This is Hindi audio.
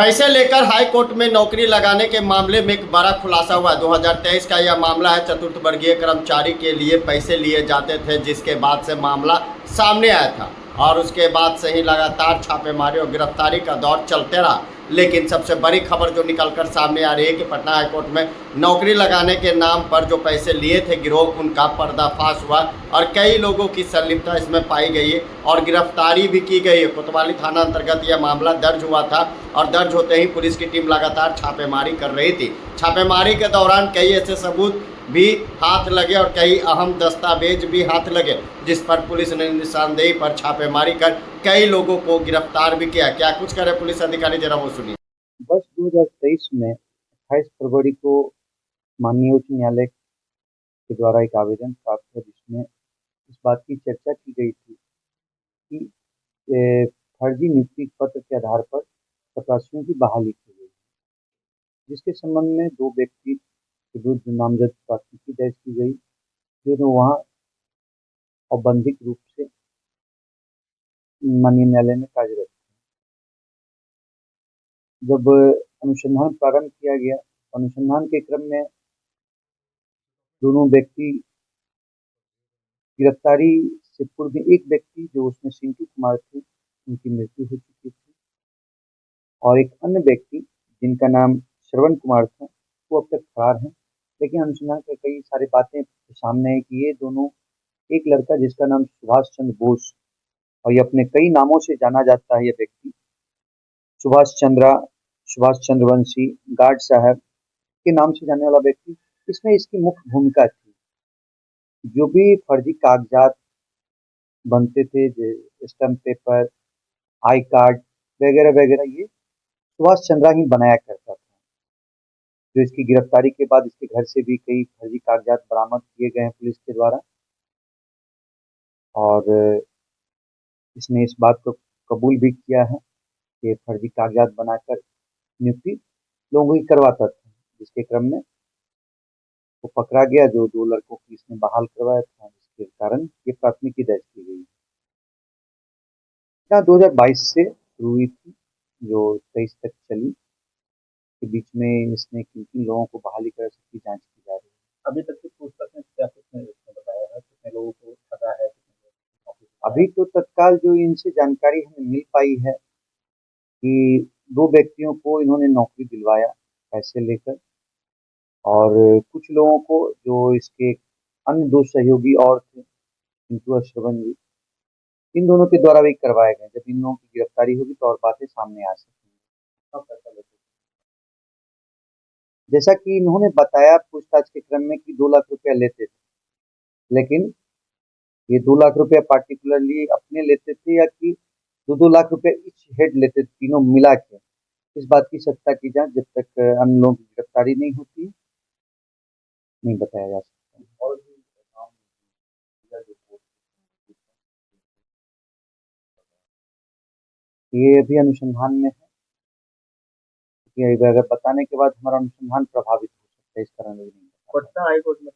पैसे लेकर हाई कोर्ट में नौकरी लगाने के मामले में एक बड़ा खुलासा हुआ। 2023 का यह मामला है। चतुर्थ वर्गीय कर्मचारी के लिए पैसे लिए जाते थे, जिसके बाद से मामला सामने आया था और उसके बाद से ही लगातार छापेमारी और गिरफ्तारी का दौर चलते रहा। लेकिन सबसे बड़ी खबर जो निकलकर सामने आ रही है कि पटना हाईकोर्ट में नौकरी लगाने के नाम पर जो पैसे लिए थे गिरोह, उनका पर्दाफाश हुआ और कई लोगों की संलिप्तता इसमें पाई गई है और गिरफ्तारी भी की गई है। कोतवाली थाना अंतर्गत यह मामला दर्ज हुआ था और दर्ज होते ही पुलिस की टीम लगातार छापेमारी कर रही थी। छापेमारी के दौरान कई ऐसे सबूत भी हाथ लगे और कई अहम दस्तावेज भी हाथ लगे, जिस पर पुलिस ने निशानदेही पर छापेमारी कर कई लोगों को गिरफ्तार भी किया। क्या कुछ करे पुलिस अधिकारी, जरा वो सुनिए। वर्ष 2023 में 28 फरवरी को माननीय उच्च न्यायालय के द्वारा एक आवेदन प्राप्त हुआ, जिसमें इस बात की चर्चा की गई थी कि फर्जी नियुक्ति पत्र के आधार पर चपरासियों की बहाली की गई, जिसके संबंध में 2 व्यक्ति के विरुद्ध नामजद प्राथमिकी दर्ज की गई, जो वहाँ औबंधिक रूप से माननीय न्यायालय में कार्यरत। जब अनुसंधान प्रारंभ किया गया, अनुसंधान के क्रम में दोनों व्यक्ति गिरफ्तारी से पूर्व एक व्यक्ति जो उसमें सिंटू कुमार थे, उनकी मृत्यु हो चुकी थी और एक अन्य व्यक्ति जिनका नाम श्रवण कुमार था, वो अब तक फरार हैं। लेकिन अनुसंधान के कई सारी बातें सामने है कि ये दोनों, एक लड़का जिसका नाम सुभाष चंद्र बोस, और ये अपने कई नामों से जाना जाता है, ये व्यक्ति सुभाष चंद्रवंशी, गार्ड साहब के नाम से जाने वाला व्यक्ति, इसमें इसकी मुख्य भूमिका थी। जो भी फर्जी कागजात बनते थे, स्टैम्प पेपर, आई कार्ड वगैरह वगैरह, ये सुभाष चंद्रा ही बनाया करता था। जो इसकी गिरफ्तारी के बाद इसके घर से भी कई फर्जी कागजात बरामद किए गए हैं पुलिस के द्वारा, और इसने इस बात को कबूल भी किया है कि फर्जी कागजात बनाकर नियुक्ति लोगों की करवाता था, जिसके क्रम में वो पकड़ा गया। जो 2 लड़कों की इसने बहाल करवाया था, जिसके कारण ये प्राथमिकी दर्ज की गई। 2022 से शुरू हुई थी, जो 23 तक चली। के बीच में इसने किन लोगों को बहाली कर सकती जांच की जा रही है। अभी तक की पूछताछ में क्या कुछ नहीं इसने बताया है, कितने लोगों को ठगा है, अभी तो तत्काल जो इनसे जानकारी हमें मिल पाई है कि 2 व्यक्तियों को इन्होंने नौकरी दिलवाया पैसे लेकर, और कुछ लोगों को जो इसके अन्य 2 सहयोगी और थे, पिंटू और श्रवण जी, इन दोनों के द्वारा भी करवाए गए। जब इन लोगों की गिरफ्तारी होगी तो और बातें सामने आ सकेंगी। पैसा लेते जैसा कि इन्होंने बताया पूछताछ के क्रम में कि 2 लाख रुपया लेते थे, लेकिन ये 2 लाख रुपया पार्टिकुलरली अपने लेते थे या कि 2-2 लाख रुपया ईच हेड लेते थे, तीनों मिला के। इस बात की सत्ता की जांच जब तक अन्य लोगों की गिरफ्तारी नहीं होती, नहीं बताया जा सकता। और भी नाम ये अभी अनुसंधान में है कि अगर बताने के बाद हमारा अनुसंधान प्रभावित हो सकता है, इस कारण नहीं। पटना हाईकोर्ट में